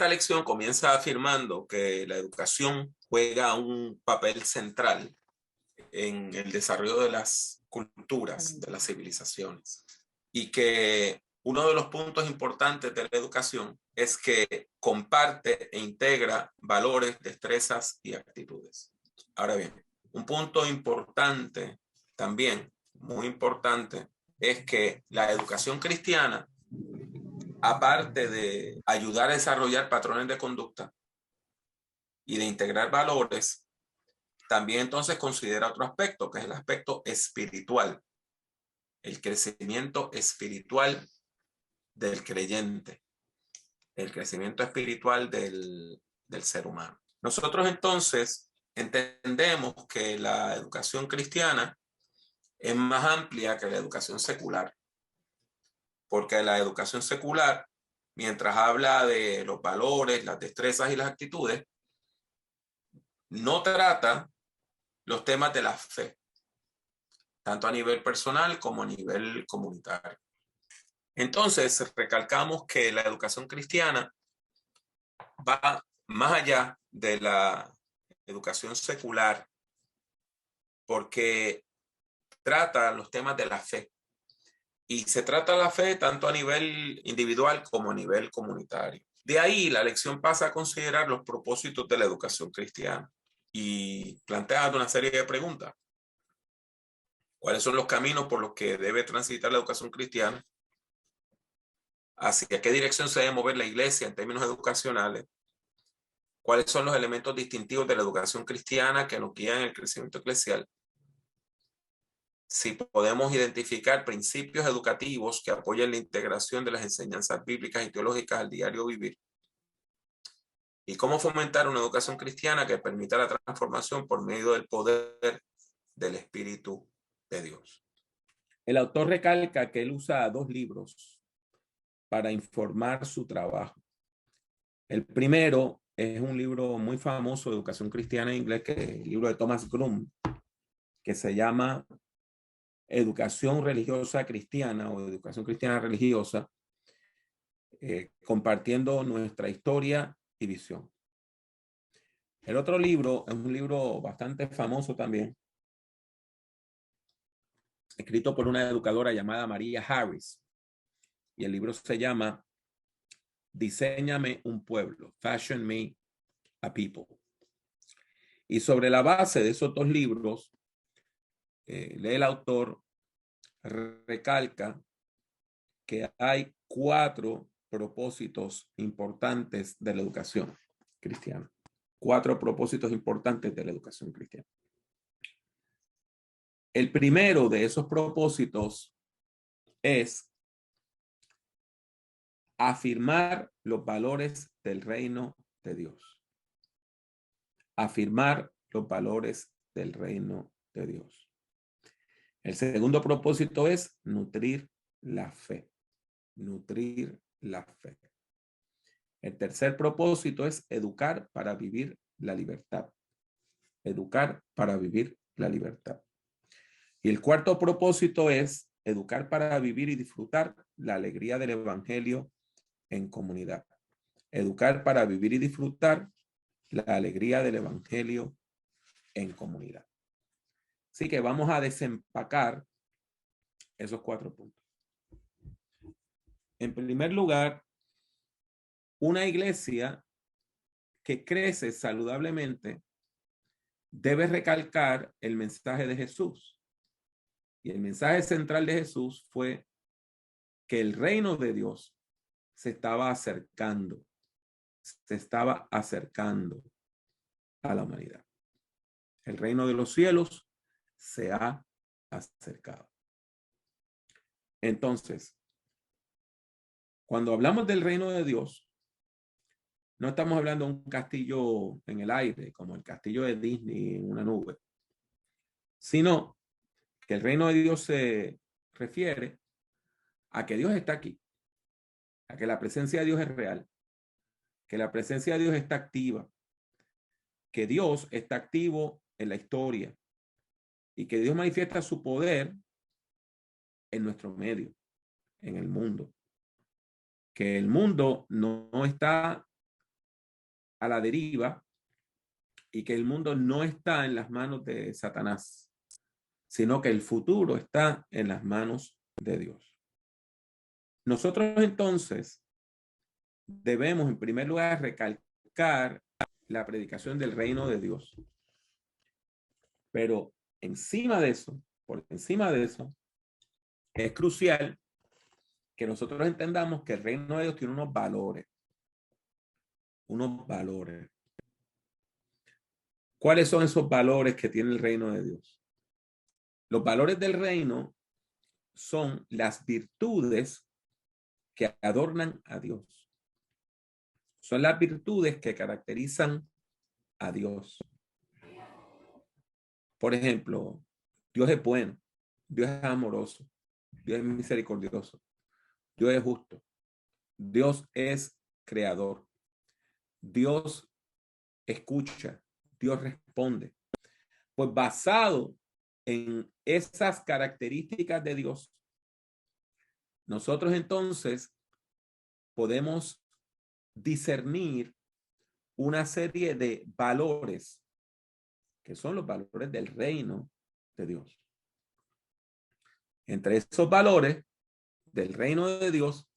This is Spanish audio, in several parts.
esta lección comienza afirmando que la educación juega un papel central en el desarrollo de las culturas, de las civilizaciones, y que uno de los puntos importantes de la educación es que comparte e integra valores, destrezas y actitudes. Ahora bien, un punto importante también, muy importante, es que la educación cristiana, aparte de ayudar a desarrollar patrones de conducta y de integrar valores, también entonces considera otro aspecto, que es el aspecto espiritual, el crecimiento espiritual del creyente, el crecimiento espiritual del ser humano. Nosotros entonces entendemos que la educación cristiana es más amplia que la educación secular, porque la educación secular, mientras habla de los valores, las destrezas y las actitudes, no trata los temas de la fe, tanto a nivel personal como a nivel comunitario. Entonces, recalcamos que la educación cristiana va más allá de la educación secular, porque trata los temas de la fe. Y se trata la fe tanto a nivel individual como a nivel comunitario. De ahí la lección pasa a considerar los propósitos de la educación cristiana y plantea una serie de preguntas. ¿Cuáles son los caminos por los que debe transitar la educación cristiana? ¿Hacia qué dirección se debe mover la iglesia en términos educacionales? ¿Cuáles son los elementos distintivos de la educación cristiana que nos guían en el crecimiento eclesial? Si podemos identificar principios educativos que apoyen la integración de las enseñanzas bíblicas y teológicas al diario vivir. Y cómo fomentar una educación cristiana que permita la transformación por medio del poder del Espíritu de Dios. El autor recalca que él usa 2 libros para informar su trabajo. El primero es un libro muy famoso de educación cristiana en inglés, que es el libro de Thomas Grum, que se llama Educación Religiosa Cristiana o Educación Cristiana Religiosa, compartiendo nuestra historia y visión. El otro libro es un libro bastante famoso también, escrito por una educadora llamada Maria Harris, y el libro se llama Diséñame un pueblo, Fashion Me a People. Y sobre la base de esos 2 libros, el autor recalca que hay 4 propósitos importantes de la educación cristiana. 4 propósitos importantes de la educación cristiana. El primero de esos propósitos es afirmar los valores del reino de Dios. Afirmar los valores del reino de Dios. El segundo propósito es nutrir la fe. Nutrir la fe. El tercer propósito es educar para vivir la libertad. Educar para vivir la libertad. Y el cuarto propósito es educar para vivir y disfrutar la alegría del evangelio en comunidad. Educar para vivir y disfrutar la alegría del evangelio en comunidad. Así que vamos a desempacar esos 4 puntos. En primer lugar, una iglesia que crece saludablemente debe recalcar el mensaje de Jesús. Y el mensaje central de Jesús fue que el reino de Dios se estaba acercando a la humanidad. El reino de los cielos se ha acercado. Entonces, cuando hablamos del reino de Dios, no estamos hablando de un castillo en el aire, como el castillo de Disney en una nube, sino que el reino de Dios se refiere a que Dios está aquí, a que la presencia de Dios es real, que la presencia de Dios está activa, que Dios está activo en la historia y que Dios manifiesta su poder en nuestro medio, en el mundo. Que el mundo no está a la deriva y que el mundo no está en las manos de Satanás, sino que el futuro está en las manos de Dios. Nosotros entonces debemos en primer lugar recalcar la predicación del reino de Dios. Pero encima de eso, por encima de eso, es crucial que nosotros entendamos que el reino de Dios tiene unos valores. Unos valores. ¿Cuáles son esos valores que tiene el reino de Dios? Los valores del reino son las virtudes que adornan a Dios. Son las virtudes que caracterizan a Dios. Por ejemplo, Dios es bueno, Dios es amoroso, Dios es misericordioso, Dios es justo, Dios es creador, Dios escucha, Dios responde. Pues basado en esas características de Dios, nosotros entonces podemos discernir una serie de valores que son los valores del reino de Dios. Entre esos valores del reino de Dios,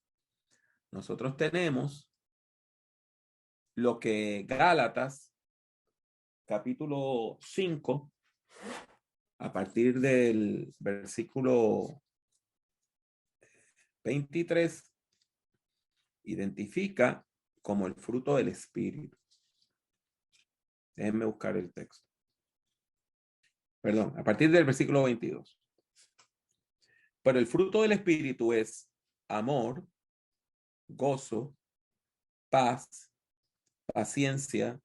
nosotros tenemos lo que Gálatas, capítulo 5, a partir del versículo 23, identifica como el fruto del Espíritu. Déjenme buscar el texto. Perdón, a partir del versículo 22. Pero el fruto del Espíritu es amor, gozo, paz, paciencia,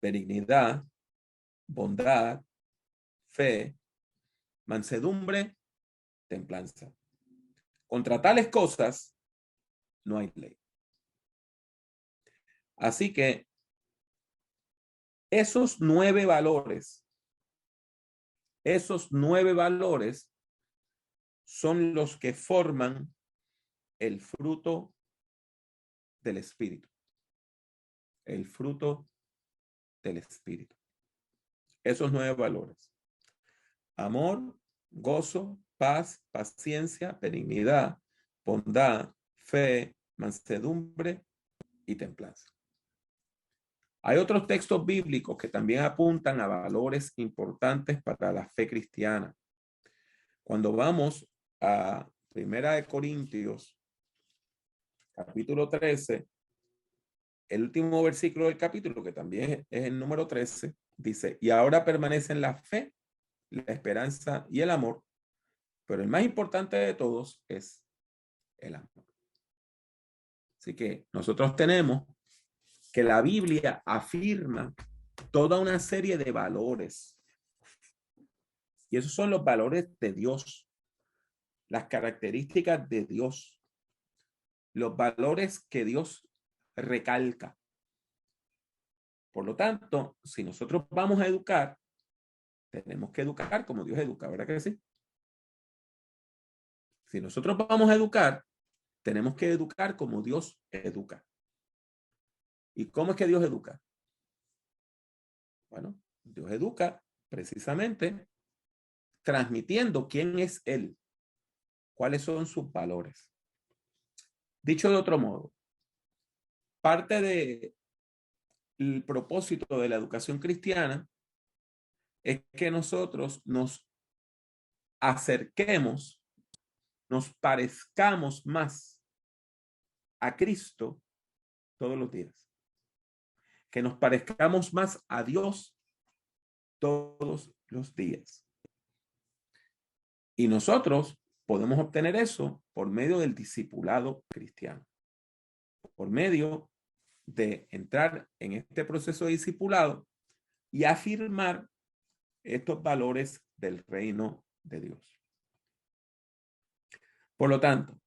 benignidad, bondad, fe, mansedumbre, templanza. Contra tales cosas no hay ley. Así que esos 9 valores son los que forman el fruto del Espíritu. El fruto del Espíritu. Esos 9 valores. Amor, gozo, paz, paciencia, benignidad, bondad, fe, mansedumbre y templanza. Hay otros textos bíblicos que también apuntan a valores importantes para la fe cristiana. Cuando vamos a 1 Corintios, capítulo 13, el último versículo del capítulo, que también es el número 13, dice, y ahora permanecen la fe, la esperanza y el amor, pero el más importante de todos es el amor. Así que nosotros tenemos que la Biblia afirma toda una serie de valores. Y esos son los valores de Dios, las características de Dios, los valores que Dios recalca. Por lo tanto, si nosotros vamos a educar, tenemos que educar como Dios educa, ¿verdad que sí? Si nosotros vamos a educar, tenemos que educar como Dios educa. ¿Y cómo es que Dios educa? Bueno, Dios educa precisamente transmitiendo quién es Él, cuáles son sus valores. Dicho de otro modo, parte del propósito de la educación cristiana es que nosotros nos acerquemos, nos parezcamos más a Cristo todos los días. Que nos parezcamos más a Dios todos los días. Y nosotros podemos obtener eso por medio del discipulado cristiano. Por medio de entrar en este proceso de discipulado y afirmar estos valores del reino de Dios. Por lo tanto,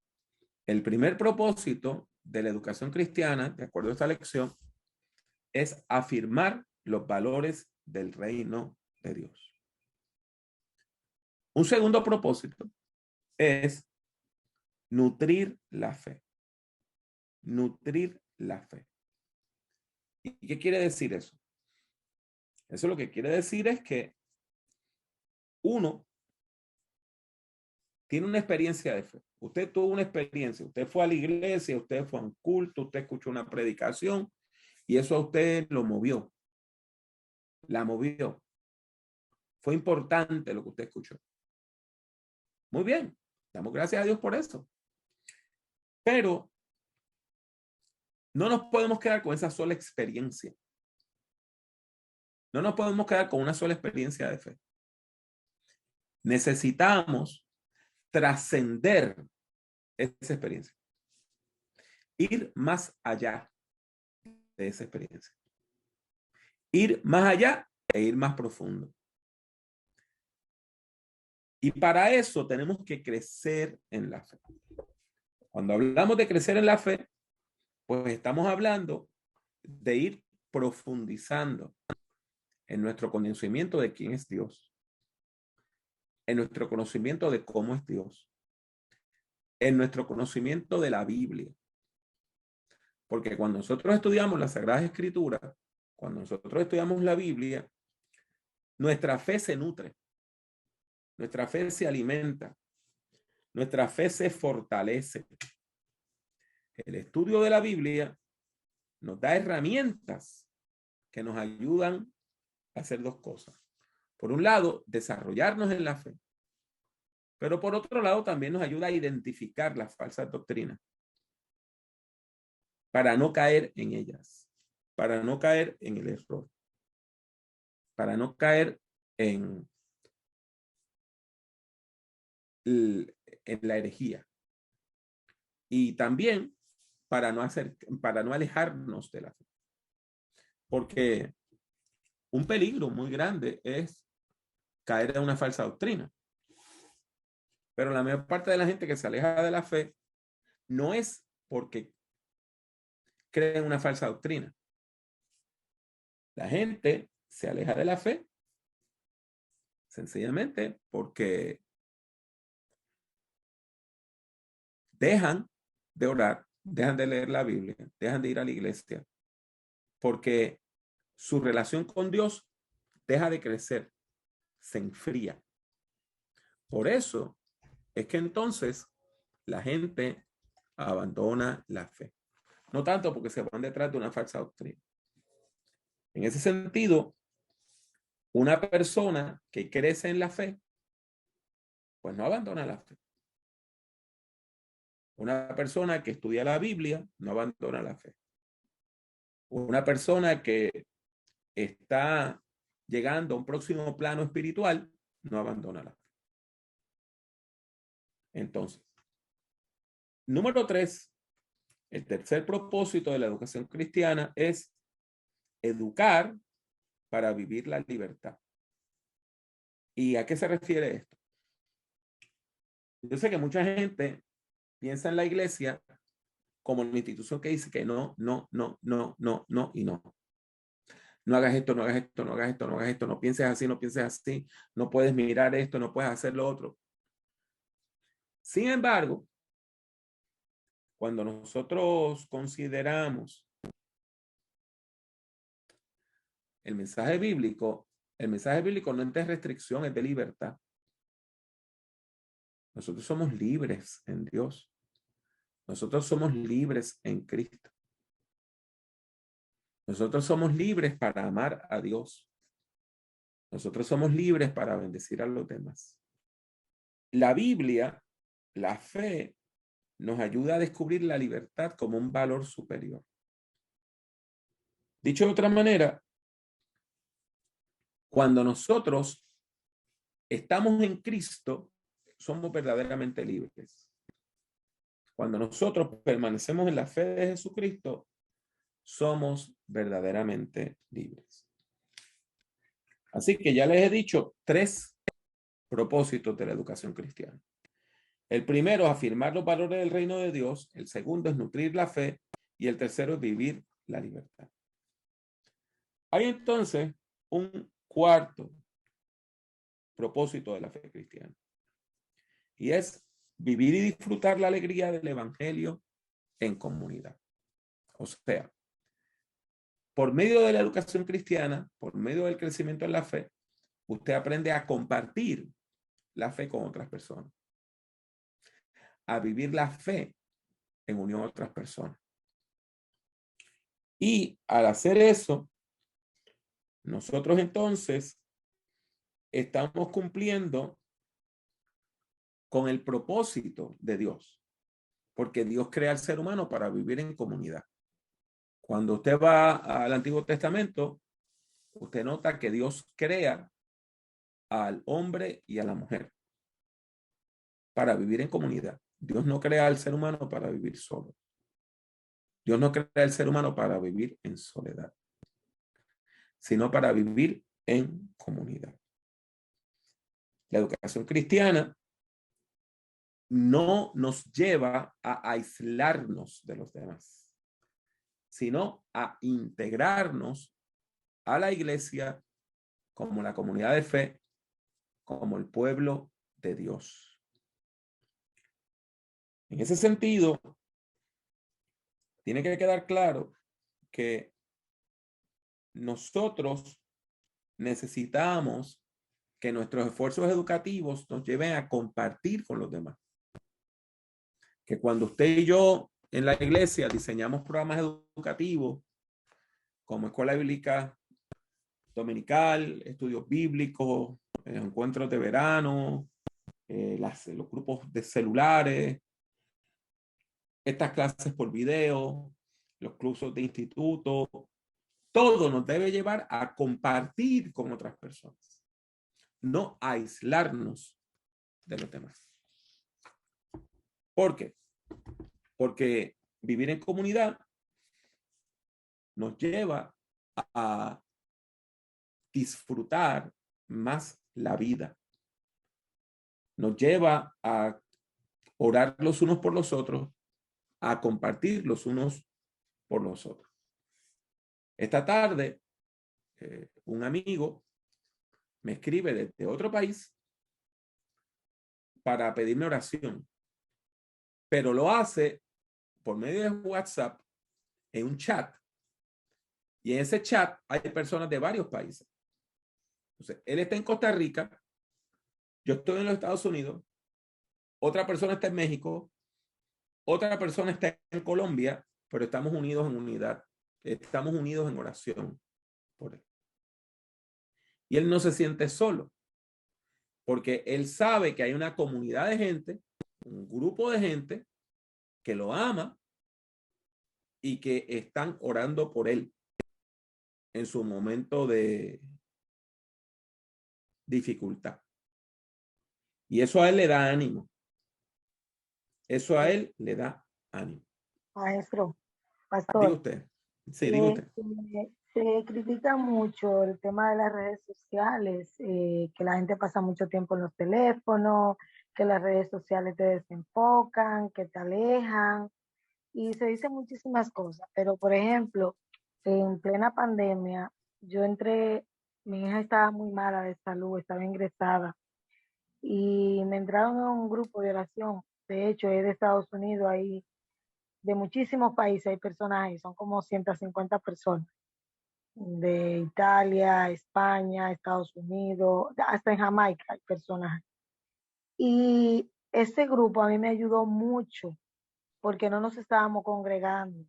el primer propósito de la educación cristiana, de acuerdo a esta lección, es afirmar los valores del reino de Dios. Un segundo propósito es nutrir la fe. Nutrir la fe. ¿Y qué quiere decir eso? Eso lo que quiere decir es que uno tiene una experiencia de fe. Usted tuvo una experiencia, usted fue a la iglesia, usted fue a un culto, usted escuchó una predicación y eso a usted lo movió, la movió. Fue importante lo que usted escuchó. Muy bien, damos gracias a Dios por eso. Pero no nos podemos quedar con esa sola experiencia. No nos podemos quedar con una sola experiencia de fe. Necesitamos trascender esa experiencia. Ir más allá de esa experiencia. Ir más allá e ir más profundo. Y para eso tenemos que crecer en la fe. Cuando hablamos de crecer en la fe, pues estamos hablando de ir profundizando en nuestro conocimiento de quién es Dios, en nuestro conocimiento de cómo es Dios, en nuestro conocimiento de la Biblia. Porque cuando nosotros estudiamos las Sagradas Escrituras, cuando nosotros estudiamos la Biblia, nuestra fe se nutre, nuestra fe se alimenta, nuestra fe se fortalece. El estudio de la Biblia nos da herramientas que nos ayudan a hacer dos cosas. Por un lado, desarrollarnos en la fe, pero por otro lado también nos ayuda a identificar las falsas doctrinas para no caer en ellas, para no caer en el error, para no caer en la herejía y también para no alejarnos de la fe. Porque un peligro muy grande es caer en una falsa doctrina. Pero la mayor parte de la gente que se aleja de la fe no es porque cree en una falsa doctrina. La gente se aleja de la fe sencillamente porque dejan de orar, dejan de leer la Biblia, dejan de ir a la iglesia, porque su relación con Dios deja de crecer, se enfría. Por eso es que entonces la gente abandona la fe. No tanto porque se van detrás de una falsa doctrina. En ese sentido, una persona que crece en la fe, pues no abandona la fe. Una persona que estudia la Biblia no abandona la fe. Una persona que está llegando a un próximo plano espiritual no abandona la fe. Entonces, número 3, el tercer propósito de la educación cristiana es educar para vivir la libertad. ¿Y a qué se refiere esto? Yo sé que mucha gente piensa en la iglesia como una institución que dice que no, no, no, no, no, no y no. No hagas esto, no hagas esto, no hagas esto, no hagas esto, no pienses así, no pienses así, no puedes mirar esto, no puedes hacer lo otro. Sin embargo, cuando nosotros consideramos el mensaje bíblico no es de restricción, es de libertad. Nosotros somos libres en Dios. Nosotros somos libres en Cristo. Nosotros somos libres para amar a Dios. Nosotros somos libres para bendecir a los demás. La Biblia, la fe, nos ayuda a descubrir la libertad como un valor superior. Dicho de otra manera, cuando nosotros estamos en Cristo, somos verdaderamente libres. Cuando nosotros permanecemos en la fe de Jesucristo, somos verdaderamente libres. Así que ya les he dicho 3 propósitos de la educación cristiana. El primero es afirmar los valores del reino de Dios. El segundo es nutrir la fe. Y el tercero es vivir la libertad. Hay entonces un cuarto propósito de la fe cristiana. Y es vivir y disfrutar la alegría del evangelio en comunidad. O sea, por medio de la educación cristiana, por medio del crecimiento en la fe, usted aprende a compartir la fe con otras personas, a vivir la fe en unión a otras personas. Y al hacer eso, nosotros entonces estamos cumpliendo con el propósito de Dios, porque Dios crea al ser humano para vivir en comunidad. Cuando usted va al Antiguo Testamento, usted nota que Dios crea al hombre y a la mujer para vivir en comunidad. Dios no crea al ser humano para vivir solo. Dios no crea al ser humano para vivir en soledad, sino para vivir en comunidad. La educación cristiana no nos lleva a aislarnos de los demás, sino a integrarnos a la iglesia como la comunidad de fe, como el pueblo de Dios. En ese sentido, tiene que quedar claro que nosotros necesitamos que nuestros esfuerzos educativos nos lleven a compartir con los demás. Que cuando usted y yo en la iglesia diseñamos programas educativos como escuela bíblica dominical, estudios bíblicos, encuentros de verano, los grupos de celulares, estas clases por video, los cursos de instituto, todo nos debe llevar a compartir con otras personas, no a aislarnos de los demás. ¿Por qué? Porque vivir en comunidad nos lleva a disfrutar más la vida. Nos lleva a orar los unos por los otros, a compartir los unos por los otros. Esta tarde, un amigo me escribe desde otro país para pedirme oración, pero lo hace por medio de WhatsApp en un chat. Y en ese chat hay personas de varios países. Entonces, él está en Costa Rica, yo estoy en los Estados Unidos, otra persona está en México, otra persona está en Colombia, pero estamos unidos en unidad, estamos unidos en oración por él. Y él no se siente solo, porque él sabe que hay una comunidad de gente, un grupo de gente que lo ama y que están orando por él en su momento de dificultad. Y eso a él le da ánimo. Eso a él le da ánimo. Maestro, Diga pastor, usted. Sí, diga usted. se critica mucho el tema de las redes sociales, que la gente pasa mucho tiempo en los teléfonos, que las redes sociales te desenfocan, que te alejan, y se dicen muchísimas cosas. Pero, por ejemplo, en plena pandemia, mi hija estaba muy mala de salud, estaba ingresada, y me entraron en un grupo de oración. De hecho, es de Estados Unidos, ahí de muchísimos países hay personas ahí, son como 150 personas, de Italia, España, Estados Unidos, hasta en Jamaica hay personas. Y ese grupo a mí me ayudó mucho porque no nos estábamos congregando.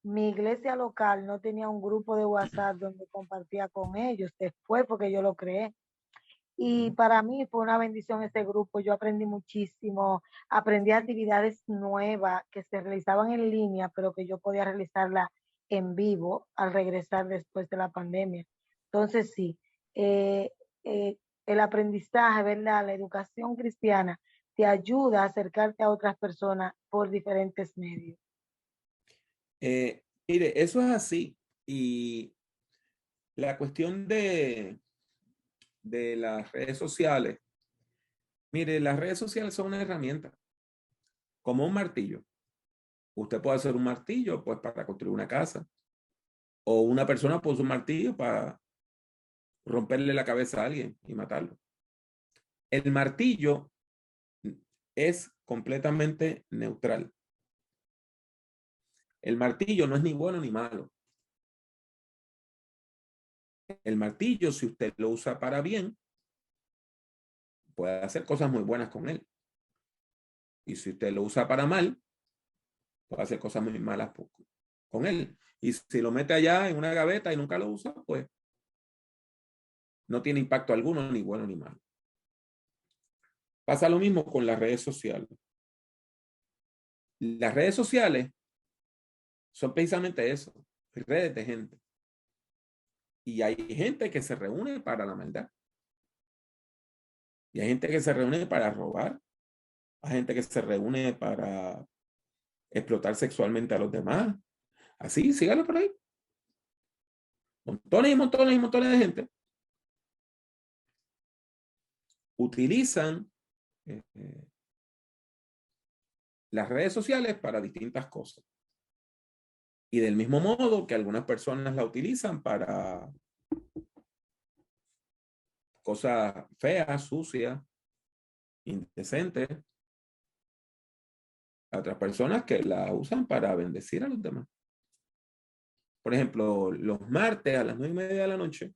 Mi iglesia local no tenía un grupo de WhatsApp donde compartía con ellos, después porque yo lo creé. Y para mí fue una bendición ese grupo, yo aprendí muchísimo, aprendí actividades nuevas que se realizaban en línea, pero que yo podía realizarla en vivo al regresar después de la pandemia. Entonces sí, eh, el aprendizaje, ¿verdad? La educación cristiana te ayuda a acercarte a otras personas por diferentes medios. Mire, eso es así. Y la cuestión de las redes sociales, mire, las redes sociales son una herramienta, como un martillo. Usted puede hacer un martillo pues para construir una casa, o una persona puede usar un martillo para romperle la cabeza a alguien y matarlo. El martillo es completamente neutral. El martillo no es ni bueno ni malo. El martillo, si usted lo usa para bien, puede hacer cosas muy buenas con él. Y si usted lo usa para mal, puede hacer cosas muy malas con él. Y si lo mete allá en una gaveta y nunca lo usa, pues no tiene impacto alguno, ni bueno ni malo. Pasa lo mismo con las redes sociales. Las redes sociales son precisamente eso, redes de gente. Y hay gente que se reúne para la maldad. Y hay gente que se reúne para robar. Hay gente que se reúne para explotar sexualmente a los demás. Así, sígalo por ahí. Montones y montones y montones de gente utilizan las redes sociales para distintas cosas. Y del mismo modo que algunas personas la utilizan para cosas feas, sucias, indecentes. Otras personas que la usan para bendecir a los demás. Por ejemplo, los martes a las 9:30 de la noche,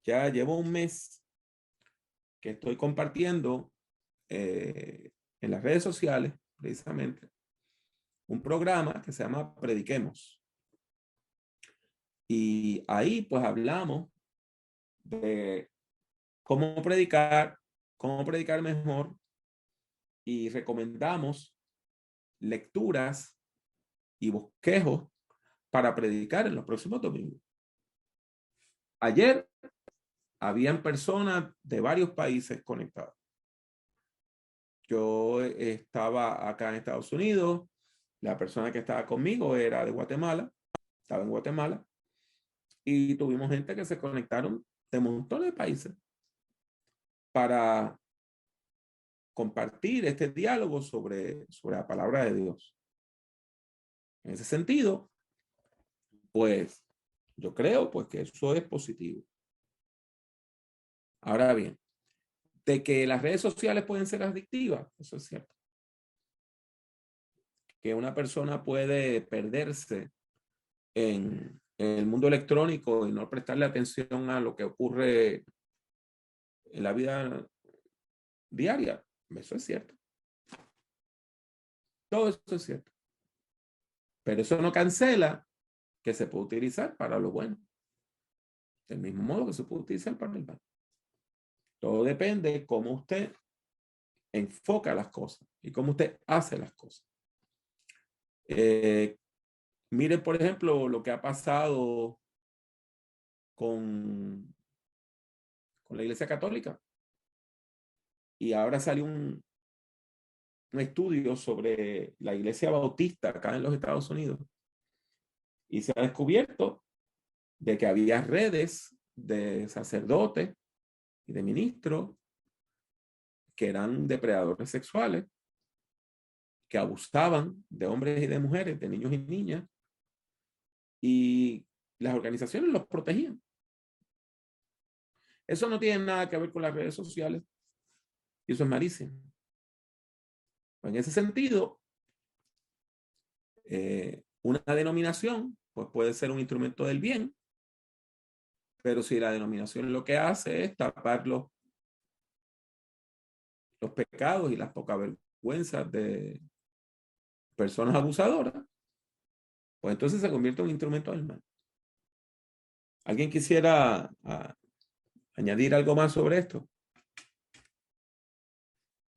ya llevo un mes que estoy compartiendo en las redes sociales, precisamente, un programa que se llama Prediquemos. Y ahí pues hablamos de cómo predicar mejor, y recomendamos lecturas y bosquejos para predicar en los próximos domingos. Ayer habían personas de varios países conectados. Yo estaba acá en Estados Unidos, la persona que estaba conmigo era de Guatemala, estaba en Guatemala, y tuvimos gente que se conectaron de montones de países para compartir este diálogo sobre la palabra de Dios. En ese sentido, pues yo creo pues que eso es positivo. Ahora bien, de que las redes sociales pueden ser adictivas, eso es cierto. Que una persona puede perderse en el mundo electrónico y no prestarle atención a lo que ocurre en la vida diaria, eso es cierto. Todo eso es cierto. Pero eso no cancela que se puede utilizar para lo bueno. Del mismo modo que se puede utilizar para el mal. Todo depende de cómo usted enfoca las cosas y cómo usted hace las cosas. Miren, por ejemplo, lo que ha pasado con la Iglesia Católica. Y ahora salió un estudio sobre la Iglesia Bautista acá en los Estados Unidos. Y se ha descubierto de que había redes de sacerdotes y de ministros que eran depredadores sexuales, que abusaban de hombres y de mujeres, de niños y niñas, y las organizaciones los protegían. Eso no tiene nada que ver con las redes sociales, y eso es malísimo. En ese sentido, una denominación pues puede ser un instrumento del bien, pero si la denominación lo que hace es tapar los pecados y las pocas vergüenzas de personas abusadoras, pues entonces se convierte en un instrumento del mal. ¿Alguien quisiera añadir algo más sobre esto?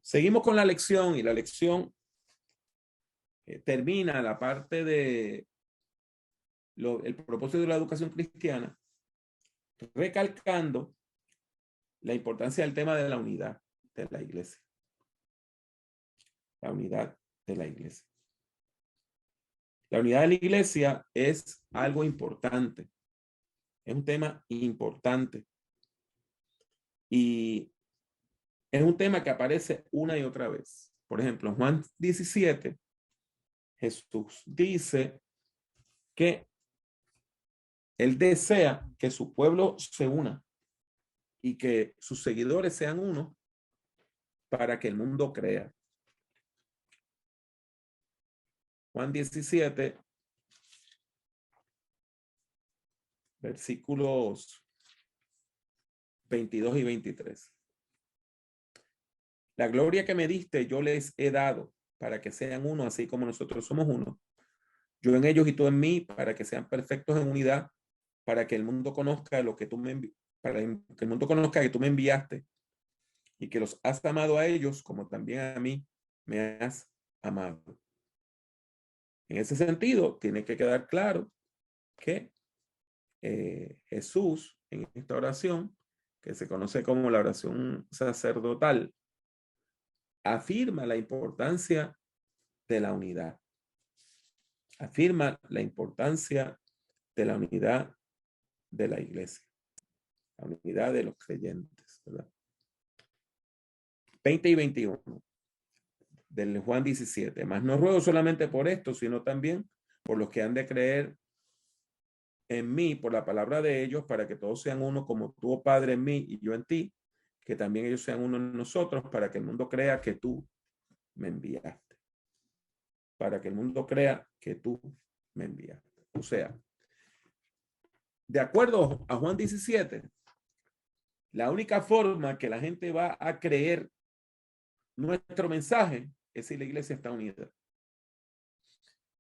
Seguimos con la lección, y la lección termina la parte de el propósito de la educación cristiana, recalcando la importancia del tema de la unidad de la iglesia. La unidad de la iglesia. La unidad de la iglesia es algo importante. Es un tema importante. Y es un tema que aparece una y otra vez. Por ejemplo, en Juan 17, Jesús dice que Él desea que su pueblo se una y que sus seguidores sean uno para que el mundo crea. Juan 17, versículos 22 y 23. La gloria que me diste yo les he dado para que sean uno, así como nosotros somos uno. Yo en ellos y tú en mí, para que sean perfectos en unidad, para que el mundo conozca lo que tú para que el mundo conozca que tú me enviaste y que los has amado a ellos como también a mí me has amado. En ese sentido, tiene que quedar claro que Jesús, en esta oración, que se conoce como la oración sacerdotal, afirma la importancia de la unidad. Afirma la importancia de la unidad de la iglesia, la unidad de los creyentes, ¿verdad? 20 y 21 del Juan 17. Mas no ruego solamente por esto, sino también por los que han de creer en mí por la palabra de ellos, para que todos sean uno como tú, oh Padre, en mí y yo en ti, que también ellos sean uno en nosotros, para que el mundo crea que tú me enviaste. Para que el mundo crea que tú me enviaste. O sea, de acuerdo a Juan 17, la única forma que la gente va a creer nuestro mensaje es si la iglesia está unida.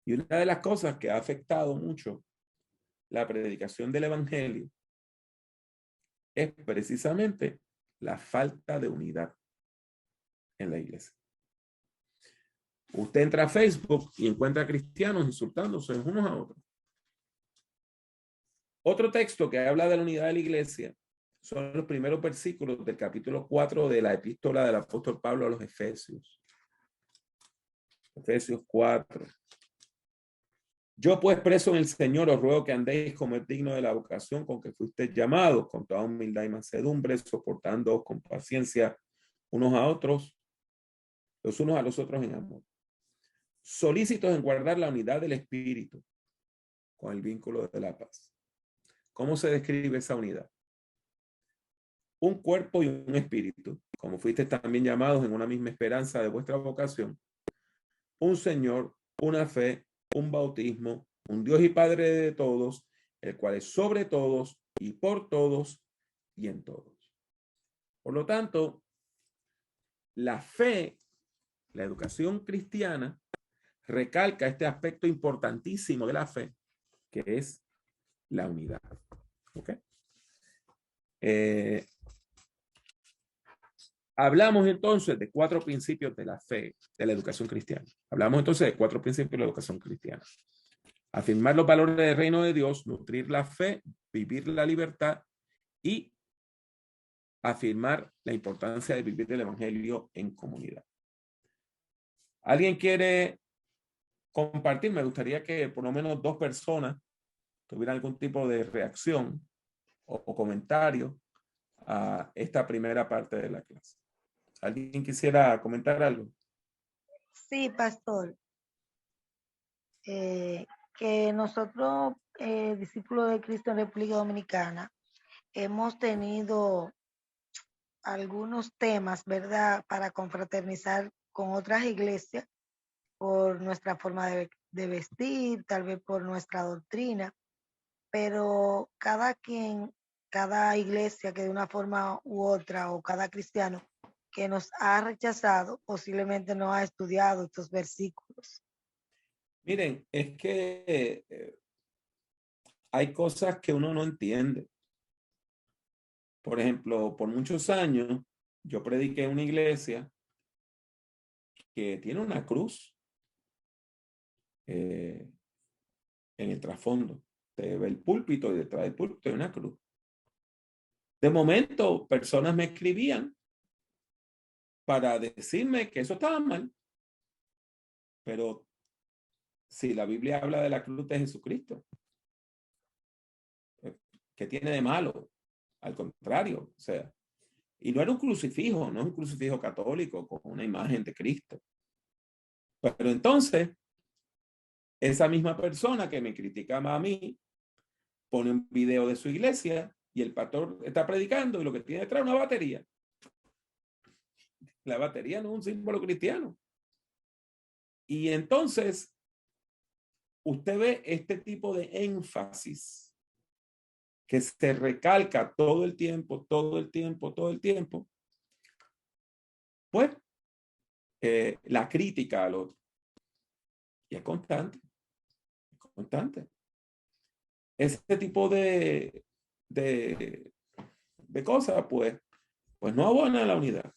Y una de las cosas que ha afectado mucho la predicación del evangelio es precisamente la falta de unidad en la iglesia. Usted entra a Facebook y encuentra cristianos insultándose unos a otros. Otro texto que habla de la unidad de la iglesia son los primeros versículos del capítulo 4 de la epístola del apóstol Pablo a los Efesios. Efesios 4. Yo pues preso en el Señor os ruego que andéis como es digno de la vocación con que fuisteis llamados, con toda humildad y mansedumbre, soportándoos con paciencia unos a otros, los unos a los otros en amor. Solícitos en guardar la unidad del espíritu con el vínculo de la paz. ¿Cómo se describe esa unidad? Un cuerpo y un espíritu, como fuisteis también llamados en una misma esperanza de vuestra vocación, un Señor, una fe, un bautismo, un Dios y Padre de todos, el cual es sobre todos y por todos y en todos. Por lo tanto, la fe, la educación cristiana, recalca este aspecto importantísimo de la fe, que es la unidad. ¿Ok? Hablamos entonces de 4 principios de la fe, de la educación cristiana. Hablamos entonces de 4 principios de la educación cristiana. Afirmar los valores del reino de Dios, nutrir la fe, vivir la libertad y afirmar la importancia de vivir el evangelio en comunidad. ¿Alguien quiere compartir? Me gustaría que por lo menos 2 personas tuvieran algún tipo de reacción o comentario a esta primera parte de la clase. ¿Alguien quisiera comentar algo? Sí, pastor. Que nosotros, discípulos de Cristo en República Dominicana, hemos tenido algunos temas, ¿verdad?, para confraternizar con otras iglesias por nuestra forma de vestir, tal vez por nuestra doctrina, pero cada iglesia que de una forma u otra, o cada cristiano que nos ha rechazado, posiblemente no ha estudiado estos versículos. Miren, es que hay cosas que uno no entiende. Por ejemplo, por muchos años yo prediqué en una iglesia que tiene una cruz en el trasfondo. Usted ve el púlpito y detrás del púlpito hay una cruz. De momento, personas me escribían para decirme que eso estaba mal. Pero si la Biblia habla de la cruz de Jesucristo, ¿qué tiene de malo? Al contrario, o sea, y no era un crucifijo, no es un crucifijo católico con una imagen de Cristo. Pero entonces, esa misma persona que me criticaba a mí, pone un video de su iglesia y el pastor está predicando y lo que tiene detrás es una batería. La batería no es un símbolo cristiano. Y entonces, usted ve este tipo de énfasis que se recalca todo el tiempo, pues la crítica al otro. Y es constante, es constante. Ese tipo de cosas, pues no abona a la unidad.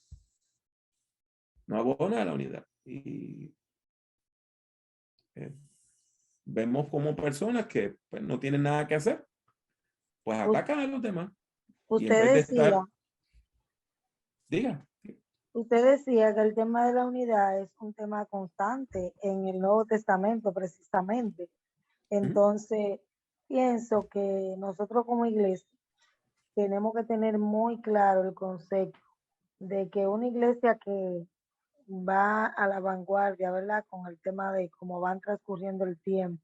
No abona a la unidad. Y vemos como personas que pues, no tienen nada que hacer, pues atacan a los demás. Y en Usted vez de decía, estar, diga. usted decía que el tema de la unidad es un tema constante en el Nuevo Testamento precisamente. Entonces, pienso que nosotros como iglesia tenemos que tener muy claro el concepto de que una iglesia que va a la vanguardia, ¿verdad? Con el tema de cómo van transcurriendo el tiempo.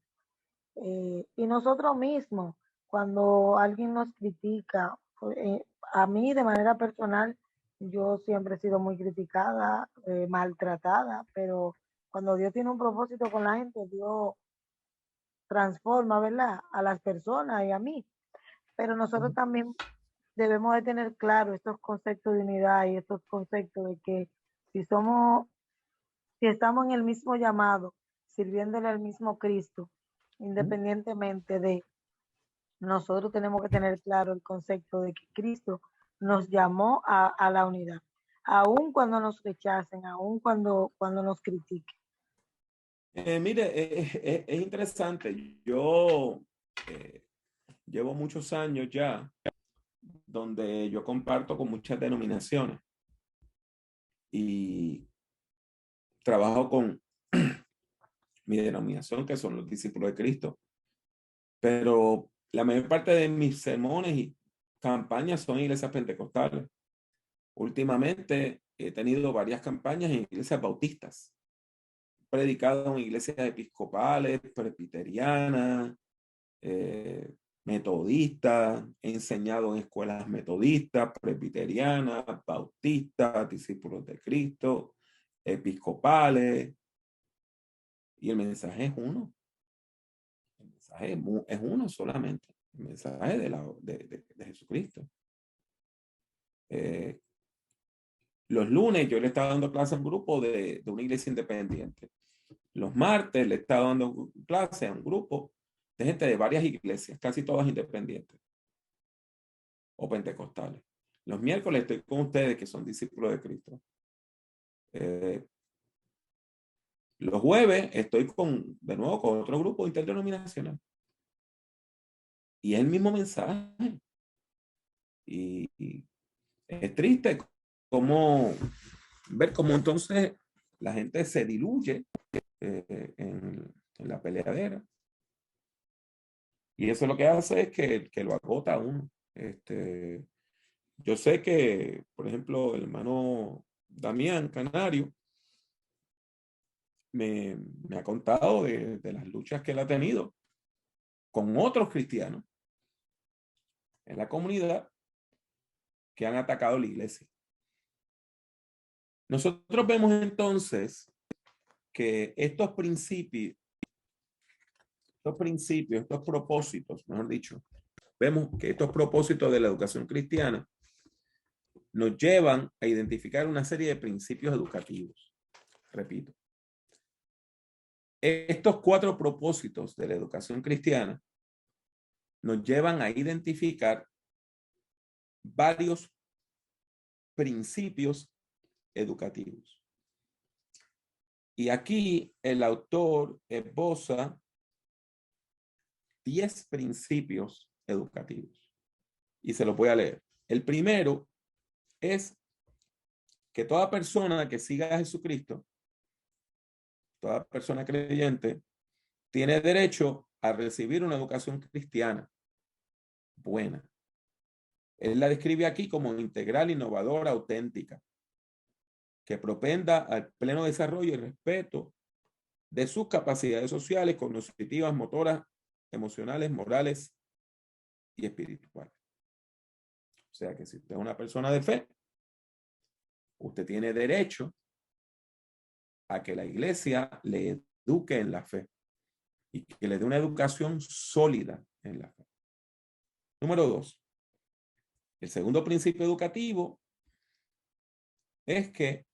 Y nosotros mismos, cuando alguien nos critica, a mí de manera personal, yo siempre he sido muy criticada, maltratada, pero cuando Dios tiene un propósito con la gente, Dios transforma, ¿verdad? A las personas y a mí. Pero nosotros también debemos de tener claro estos conceptos de unidad y estos conceptos de que si somos, si estamos en el mismo llamado, sirviéndole al mismo Cristo, independientemente de, nosotros tenemos que tener claro el concepto de que Cristo nos llamó a la unidad, aun cuando nos rechacen, aun cuando nos critiquen. Mire, es interesante. Yo llevo muchos años ya donde yo comparto con muchas denominaciones y trabajo con mi denominación, que son los discípulos de Cristo. Pero la mayor parte de mis sermones y campañas son iglesias pentecostales. Últimamente he tenido varias campañas en iglesias bautistas, predicado en iglesias episcopales, presbiterianas, metodistas, he enseñado en escuelas metodistas, presbiterianas, bautistas, discípulos de Cristo, episcopales, y el mensaje es uno. El mensaje es uno solamente, el mensaje de Jesucristo. Los lunes yo le estaba dando clase a un grupo de una iglesia independiente. Los martes le estaba dando clase a un grupo de gente de varias iglesias, casi todas independientes o pentecostales. Los miércoles estoy con ustedes que son discípulos de Cristo. Los jueves estoy de nuevo con otro grupo interdenominacional. Y es el mismo mensaje. Y es triste ver cómo entonces la gente se diluye en la peleadera. Y eso lo que hace es que lo agota a uno. Yo sé que, por ejemplo, el hermano Damián Canario me ha contado de las luchas que él ha tenido con otros cristianos en la comunidad que han atacado la iglesia. Nosotros vemos entonces que estos principios, estos propósitos, mejor dicho, vemos que estos propósitos de la educación cristiana nos llevan a identificar una serie de principios educativos. Repito, estos 4 propósitos de la educación cristiana nos llevan a identificar varios principios educativos. Y aquí el autor esboza 10 principios educativos. Y se los voy a leer. El primero es que toda persona que siga a Jesucristo, toda persona creyente, tiene derecho a recibir una educación cristiana buena. Él la describe aquí como integral, innovadora, auténtica, que propenda al pleno desarrollo y respeto de sus capacidades sociales, cognitivas, motoras, emocionales, morales y espirituales. O sea que si usted es una persona de fe, usted tiene derecho a que la iglesia le eduque en la fe y que le dé una educación sólida en la fe. Número 2. El segundo principio educativo es que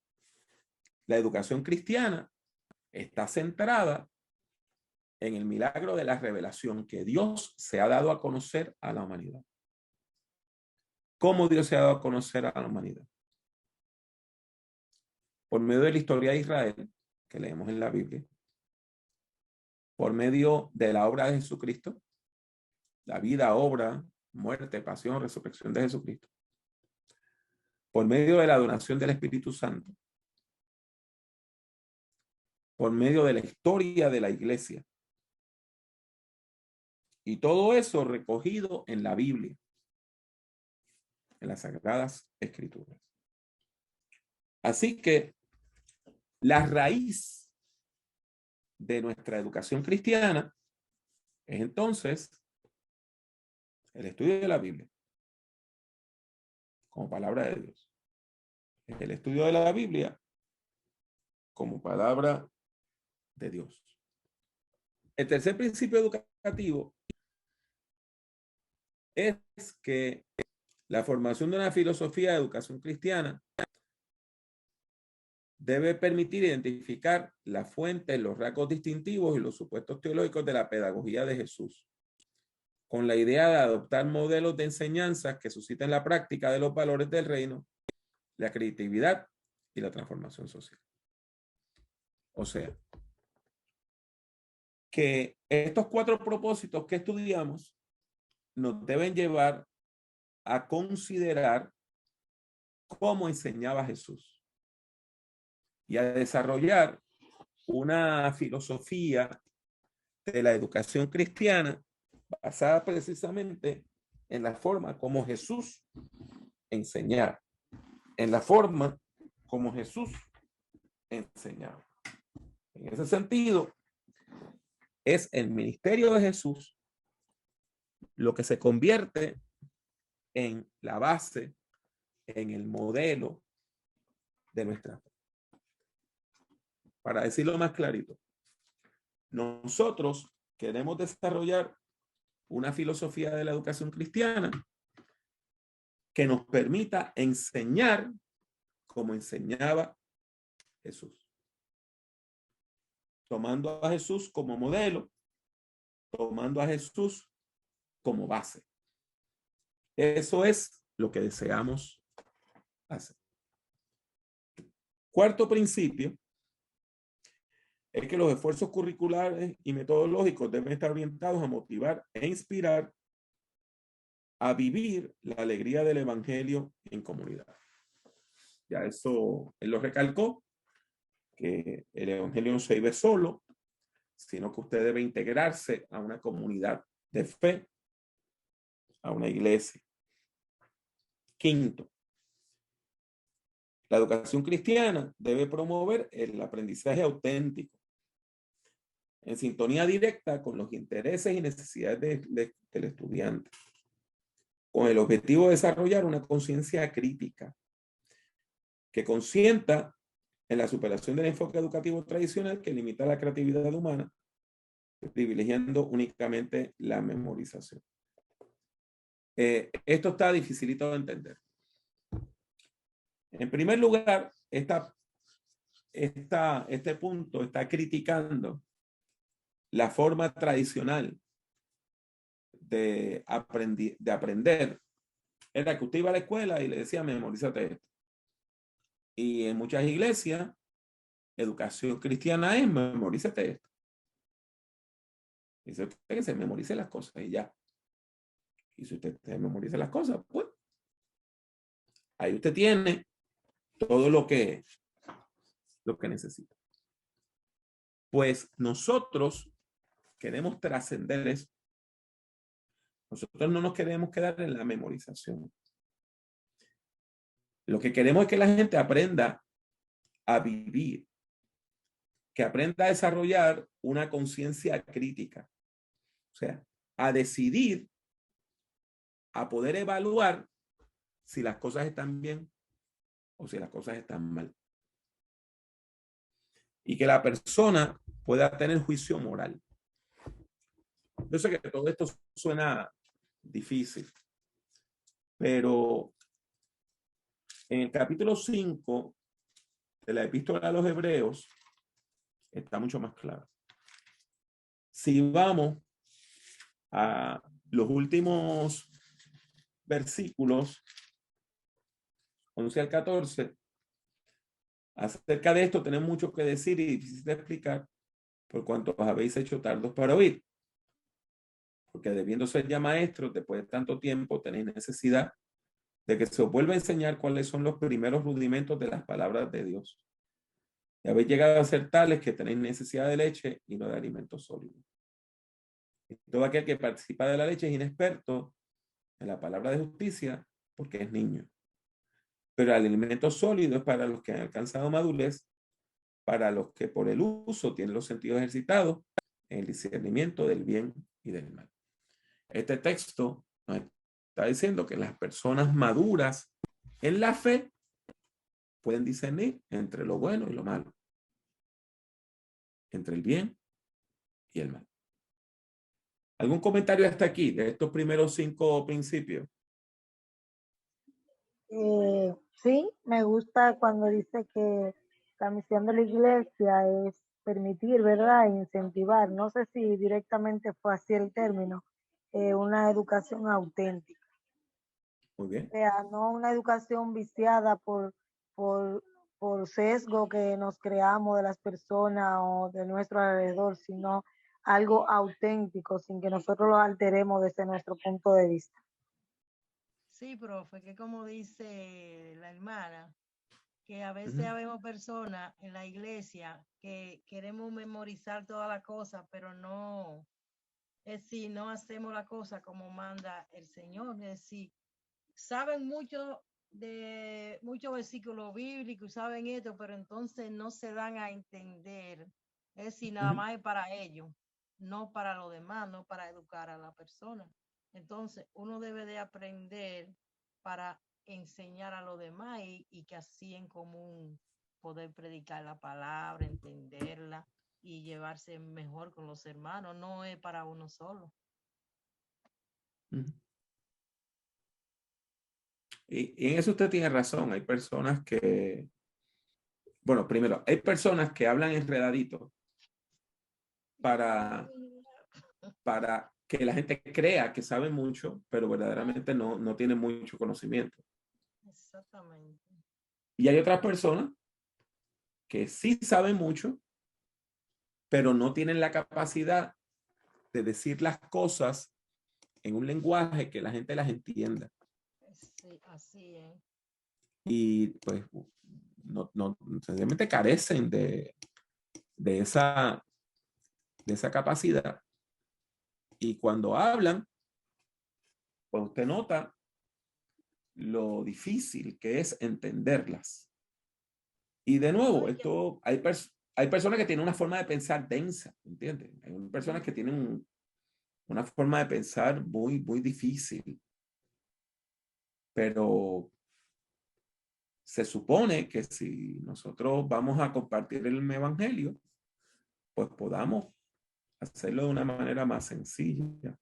la educación cristiana está centrada en el milagro de la revelación que Dios se ha dado a conocer a la humanidad. ¿Cómo Dios se ha dado a conocer a la humanidad? Por medio de la historia de Israel, que leemos en la Biblia, por medio de la obra de Jesucristo, la vida, obra, muerte, pasión, resurrección de Jesucristo, por medio de la donación del Espíritu Santo, por medio de la historia de la iglesia, y todo eso recogido en la Biblia, en las Sagradas Escrituras. Así que la raíz de nuestra educación cristiana es entonces el estudio de la Biblia como palabra de Dios. El estudio de la Biblia como palabra de Dios. El tercer principio educativo es que la formación de una filosofía de educación cristiana debe permitir identificar las fuentes, los rasgos distintivos y los supuestos teológicos de la pedagogía de Jesús, con la idea de adoptar modelos de enseñanzas que susciten la práctica de los valores del reino, la creatividad y la transformación social. O sea, que estos 4 propósitos que estudiamos nos deben llevar a considerar cómo enseñaba Jesús y a desarrollar una filosofía de la educación cristiana basada precisamente en la forma como Jesús enseñaba, en la forma como Jesús enseñaba. En ese sentido, es el ministerio de Jesús lo que se convierte en la base, en el modelo de nuestra fe. Para decirlo más clarito, nosotros queremos desarrollar una filosofía de la educación cristiana que nos permita enseñar como enseñaba Jesús. Tomando a Jesús como modelo, tomando a Jesús como base. Eso es lo que deseamos hacer. Cuarto principio es que los esfuerzos curriculares y metodológicos deben estar orientados a motivar e inspirar a vivir la alegría del evangelio en comunidad. Ya eso él lo recalcó, que el evangelio no se vive solo, sino que usted debe integrarse a una comunidad de fe, a una iglesia. Quinto, la educación cristiana debe promover el aprendizaje auténtico, en sintonía directa con los intereses y necesidades del estudiante, con el objetivo de desarrollar una conciencia crítica que consienta en la superación del enfoque educativo tradicional que limita la creatividad humana, privilegiando únicamente la memorización. Esto está dificilito de entender. En primer lugar, este punto está criticando la forma tradicional de aprender. Era que usted iba a la escuela y le decía, memorízate esto. Y en muchas iglesias, educación cristiana es, memorízate esto. Dice usted que se memorice las cosas y ya. Y si usted se memoriza las cosas, pues ahí usted tiene todo lo que necesita. Pues nosotros queremos trascender eso. Nosotros no nos queremos quedar en la memorización. Lo que queremos es que la gente aprenda a vivir, que aprenda a desarrollar una conciencia crítica, o sea, a decidir, a poder evaluar si las cosas están bien o si las cosas están mal. Y que la persona pueda tener juicio moral. Yo sé que todo esto suena difícil. Pero en el capítulo 5 de la Epístola a los Hebreos está mucho más claro. Si vamos a los últimos versículos, 11 al 14, acerca de esto tenemos mucho que decir y difícil de explicar, por cuanto os habéis hecho tardos para oír. Porque debiendo ser ya maestros, después de tanto tiempo, tenéis necesidad de que se os vuelva a enseñar cuáles son los primeros rudimentos de las palabras de Dios. Y habéis llegado a ser tales que tenéis necesidad de leche y no de alimento sólido. Y todo aquel que participa de la leche es inexperto en la palabra de justicia porque es niño. Pero el alimento sólido es para los que han alcanzado madurez, para los que por el uso tienen los sentidos ejercitados en el discernimiento del bien y del mal. Este texto nos está diciendo que las personas maduras en la fe pueden discernir entre lo bueno y lo malo, entre el bien y el mal. ¿Algún comentario hasta aquí de estos primeros 5 principios? Sí, me gusta cuando dice que la misión de la iglesia es permitir, ¿verdad? E incentivar, no sé si directamente fue así el término, una educación auténtica. Muy bien. O sea, no una educación viciada por, por sesgo que nos creamos de las personas o de nuestro alrededor, sino algo auténtico, sin que nosotros lo alteremos desde nuestro punto de vista. Sí, profe, que como dice la hermana, que a veces vemos personas en la iglesia que queremos memorizar todas las cosas, pero no, es decir, no hacemos la cosa como manda el Señor, es decir, saben mucho de muchos versículos bíblicos, saben esto, pero entonces no se dan a entender, es decir, nada más es para ellos, no para los demás, no para educar a la persona. Entonces, uno debe de aprender para enseñar a los demás y que así en común poder predicar la palabra, entenderla y llevarse mejor con los hermanos, no es para uno solo. Y en eso usted tiene razón. Hay personas que, bueno, primero, hay personas que hablan enredadito para que la gente crea que sabe mucho, pero verdaderamente no tiene mucho conocimiento. Exactamente. Y hay otras personas que sí saben mucho, pero no tienen la capacidad de decir las cosas en un lenguaje que la gente las entienda. Sí, así es. Y pues no sencillamente carecen de esa capacidad. Y cuando hablan, pues usted nota lo difícil que es entenderlas. Y de nuevo, esto hay personas que tienen una forma de pensar densa, ¿entiendes? Hay personas que tienen una forma de pensar muy, muy difícil. Pero se supone que si nosotros vamos a compartir el evangelio, pues podamos hacerlo de una manera más sencilla.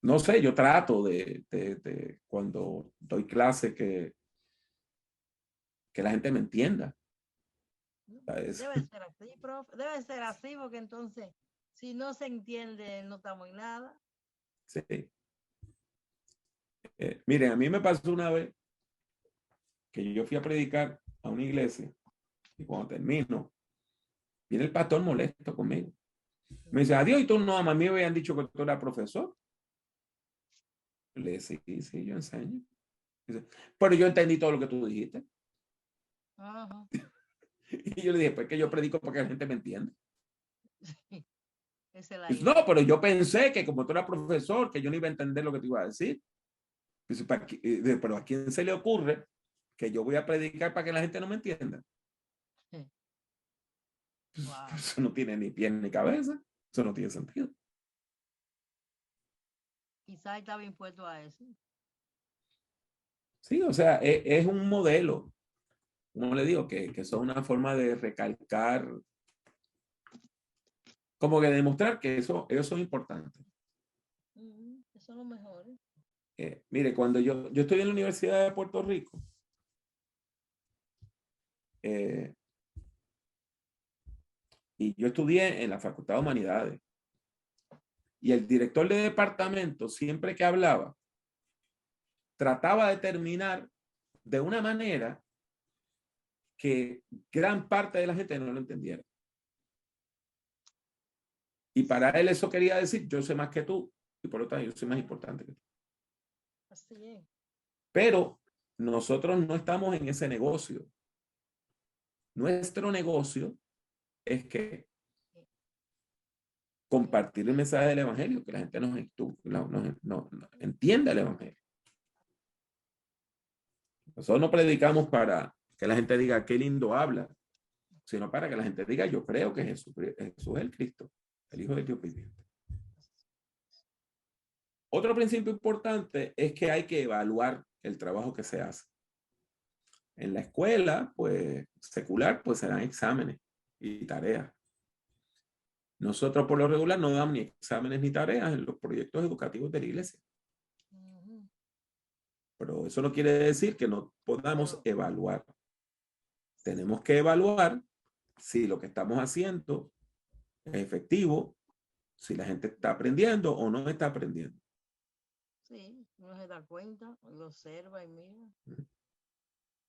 No sé, yo trato de cuando doy clase que la gente me entienda. Debe ser así, profe. Debe ser así porque entonces, si no se entiende, no estamos en nada. Sí. Miren, a mí me pasó una vez que yo fui a predicar a una iglesia y cuando termino, viene el pastor molesto conmigo. Me dice, adiós, y tú no, a mí me habían dicho que tú eras profesor. Le dije, sí, yo enseño. Dice, pero yo entendí todo lo que tú dijiste. Ajá. Y yo le dije, pues que yo predico para que la gente me entienda. Sí. Esa es la Dice, idea. no, pero yo pensé que como tú eras profesor, que yo no iba a entender lo que te iba a decir. Dice, pero ¿a quién se le ocurre que yo voy a predicar para que la gente no me entienda? Sí. Pues, Wow. eso no tiene ni pie ni cabeza. Eso no tiene sentido. Quizás estaba impuesto a eso. Sí, o sea, es un modelo. Como le digo, que son una forma de recalcar, como que demostrar que ellos son importantes. Eso es lo mejor. Mire, cuando yo estoy en la Universidad de Puerto Rico, y yo estudié en la Facultad de Humanidades, y el director de departamento, siempre que hablaba, trataba de terminar de una manera que gran parte de la gente no lo entendiera. Y para él eso quería decir, yo sé más que tú, y por lo tanto yo soy más importante que tú. Así es. Pero nosotros no estamos en ese negocio. Nuestro negocio es que compartir el mensaje del evangelio, que la gente no entienda el evangelio. Nosotros no predicamos para que la gente diga qué lindo habla, sino para que la gente diga yo creo que Jesús es el Cristo, el Hijo de Dios viviente. Otro principio importante es que hay que evaluar el trabajo que se hace. En la escuela, pues, secular, pues serán exámenes y tareas. Nosotros por lo regular no damos ni exámenes ni tareas en los proyectos educativos de la iglesia. Pero eso no quiere decir que no podamos evaluar. Tenemos que evaluar si lo que estamos haciendo es efectivo, si la gente está aprendiendo o no está aprendiendo. Sí, uno se da cuenta, lo observa y mira.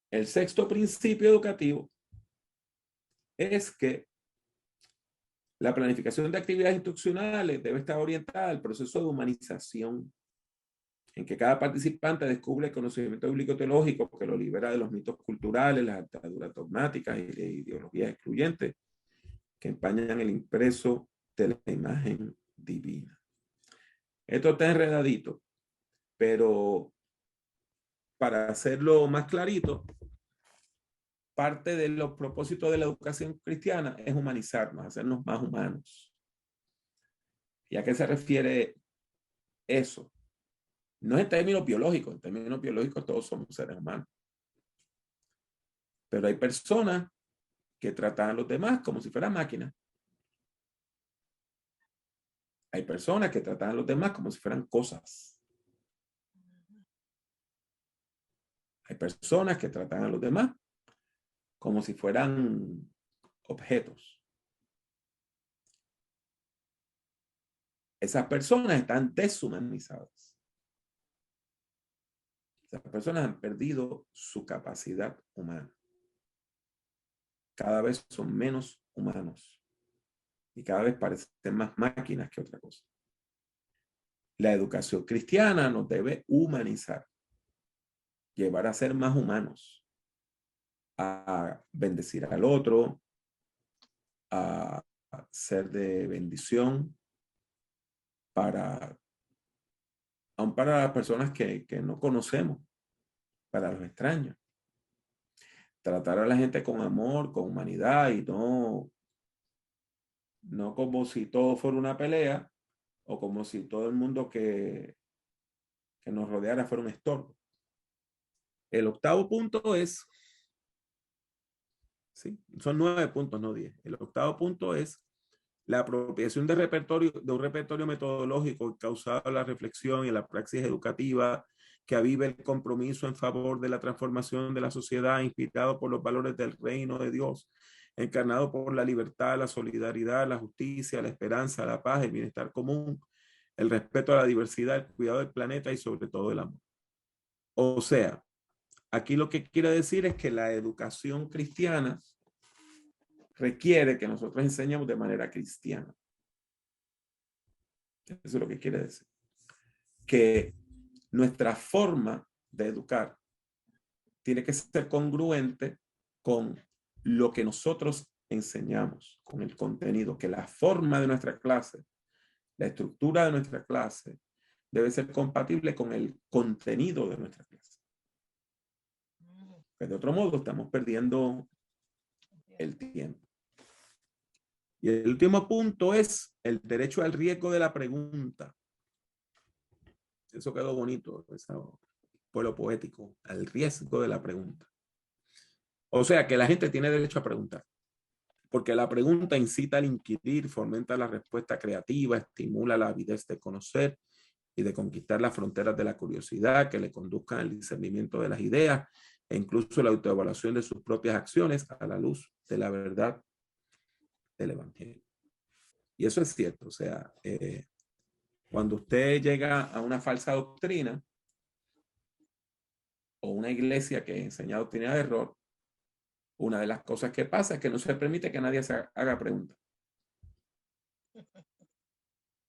El sexto principio educativo es que la planificación de actividades instruccionales debe estar orientada al proceso de humanización, en que cada participante descubre el conocimiento bíblico teológico que lo libera de los mitos culturales, las ataduras dogmáticas y de ideologías excluyentes que empañan el impreso de la imagen divina. Esto está enredadito, pero para hacerlo más clarito, parte de los propósitos de la educación cristiana es humanizarnos, hacernos más humanos. ¿Y a qué se refiere eso? No es en términos biológicos, en términos biológicos todos somos seres humanos. Pero hay personas que tratan a los demás como si fueran máquinas. Hay personas que tratan a los demás como si fueran cosas. Hay personas que tratan a los demás como si fueran objetos. Esas personas están deshumanizadas. Esas personas han perdido su capacidad humana. Cada vez son menos humanos y cada vez parecen más máquinas que otra cosa. La educación cristiana nos debe humanizar, llevar a ser más humanos, a bendecir al otro, a ser de bendición aún para las personas que no conocemos, para los extraños. Tratar a la gente con amor, con humanidad y no como si todo fuera una pelea o como si todo el mundo que nos rodeara fuera un estorbo. El octavo punto es, ¿sí? Son 9 puntos, no 10. El octavo punto es la apropiación de un repertorio metodológico causado en la reflexión y en la praxis educativa que avive el compromiso en favor de la transformación de la sociedad inspirado por los valores del reino de Dios, encarnado por la libertad, la solidaridad, la justicia, la esperanza, la paz, el bienestar común, el respeto a la diversidad, el cuidado del planeta y sobre todo el amor. O sea, aquí lo que quiere decir es que la educación cristiana requiere que nosotros enseñemos de manera cristiana. Eso es lo que quiere decir. Que nuestra forma de educar tiene que ser congruente con lo que nosotros enseñamos, con el contenido, que la forma de nuestra clase, la estructura de nuestra clase debe ser compatible con el contenido de nuestra clase. Pues de otro modo estamos perdiendo el tiempo. Y el último punto es el derecho al riesgo de la pregunta. Eso quedó bonito, ese pueblo poético, al riesgo de la pregunta. O sea, que la gente tiene derecho a preguntar, porque la pregunta incita al inquirir, fomenta la respuesta creativa, estimula la avidez de conocer y de conquistar las fronteras de la curiosidad que le conduzcan al discernimiento de las ideas e incluso la autoevaluación de sus propias acciones a la luz de la verdad del Evangelio. Y eso es cierto, o sea, cuando usted llega a una falsa doctrina o una iglesia que enseña doctrina de error, una de las cosas que pasa es que no se permite que nadie se haga preguntas.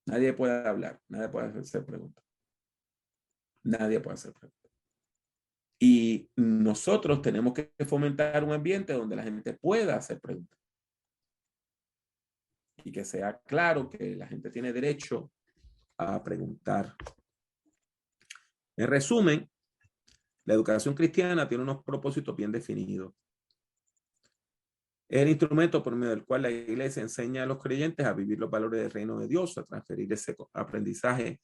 Nadie puede hablar, nadie puede hacer preguntas. Nadie puede hacer preguntas. Y nosotros tenemos que fomentar un ambiente donde la gente pueda hacer preguntas. Y que sea claro que la gente tiene derecho a preguntar. En resumen, la educación cristiana tiene unos propósitos bien definidos. Es el instrumento por medio del cual la iglesia enseña a los creyentes a vivir los valores del reino de Dios, a transferir ese aprendizaje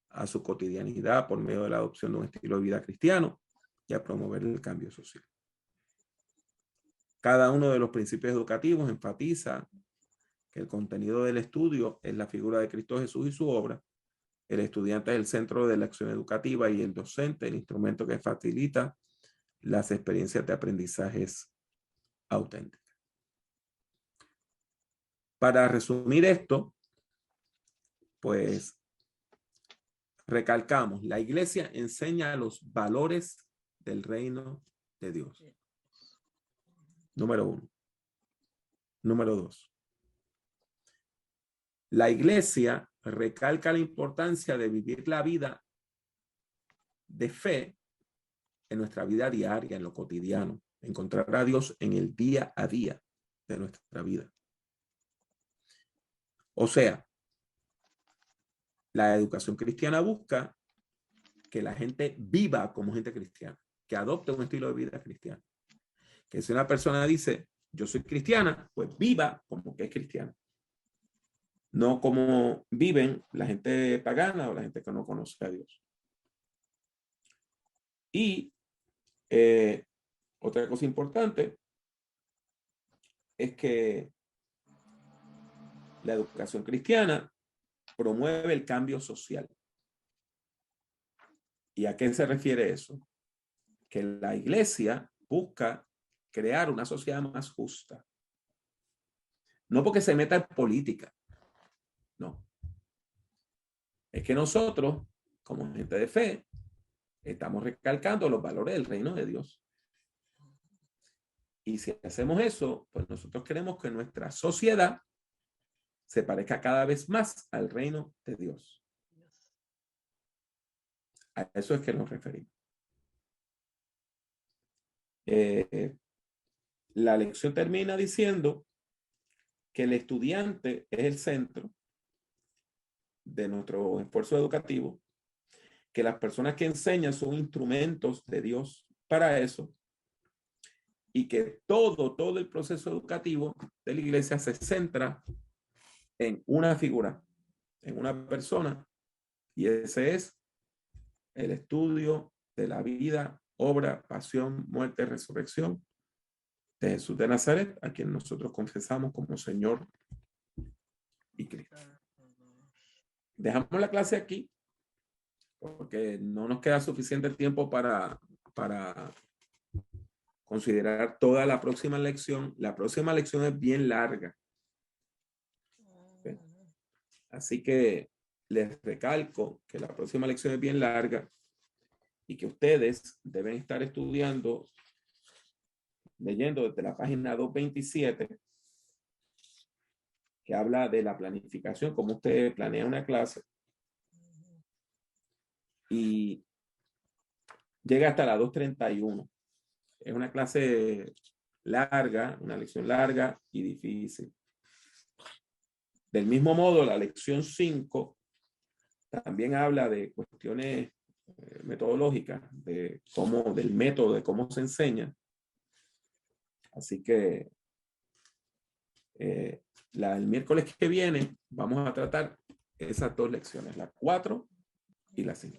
a su cotidianidad por medio de la adopción de un estilo de vida cristiano y a promover el cambio social. Cada uno de los principios educativos enfatiza que el contenido del estudio es la figura de Cristo Jesús y su obra. El estudiante es el centro de la acción educativa y el docente el instrumento que facilita las experiencias de aprendizajes auténticas. Para resumir esto, pues recalcamos, la iglesia enseña los valores del reino de Dios. Número 1. Número 2. La iglesia recalca la importancia de vivir la vida de fe en nuestra vida diaria, en lo cotidiano, encontrar a Dios en el día a día de nuestra vida. O sea, la educación cristiana busca que la gente viva como gente cristiana, que adopte un estilo de vida cristiano. Que si una persona dice, yo soy cristiana, pues viva como que es cristiana. No como viven la gente pagana o la gente que no conoce a Dios. Y otra cosa importante es que la educación cristiana promueve el cambio social. ¿Y a qué se refiere eso? Que la iglesia busca crear una sociedad más justa. No porque se meta en política. No. Es que nosotros, como gente de fe, estamos recalcando los valores del reino de Dios. Y si hacemos eso, pues nosotros queremos que nuestra sociedad se parezca cada vez más al reino de Dios. A eso es que nos referimos. La lección termina diciendo que el estudiante es el centro de nuestro esfuerzo educativo, que las personas que enseñan son instrumentos de Dios para eso, y que todo el proceso educativo de la iglesia se centra en una figura, en una persona, y ese es el estudio de la vida, obra, pasión, muerte, resurrección de Jesús de Nazaret, a quien nosotros confesamos como Señor y Cristo. Dejamos la clase aquí porque no nos queda suficiente tiempo para considerar toda la próxima lección. La próxima lección es bien larga. ¿Okay? Así que les recalco que la próxima lección es bien larga y que ustedes deben estar estudiando, leyendo desde la página 227, que habla de la planificación, cómo usted planea una clase. Y llega hasta la 231. Es una clase larga, una lección larga y difícil. Del mismo modo, la lección 5 también habla de cuestiones metodológicas, del método, de cómo se enseña. Así que el miércoles que viene vamos a tratar esas dos lecciones, la 4 y la 5.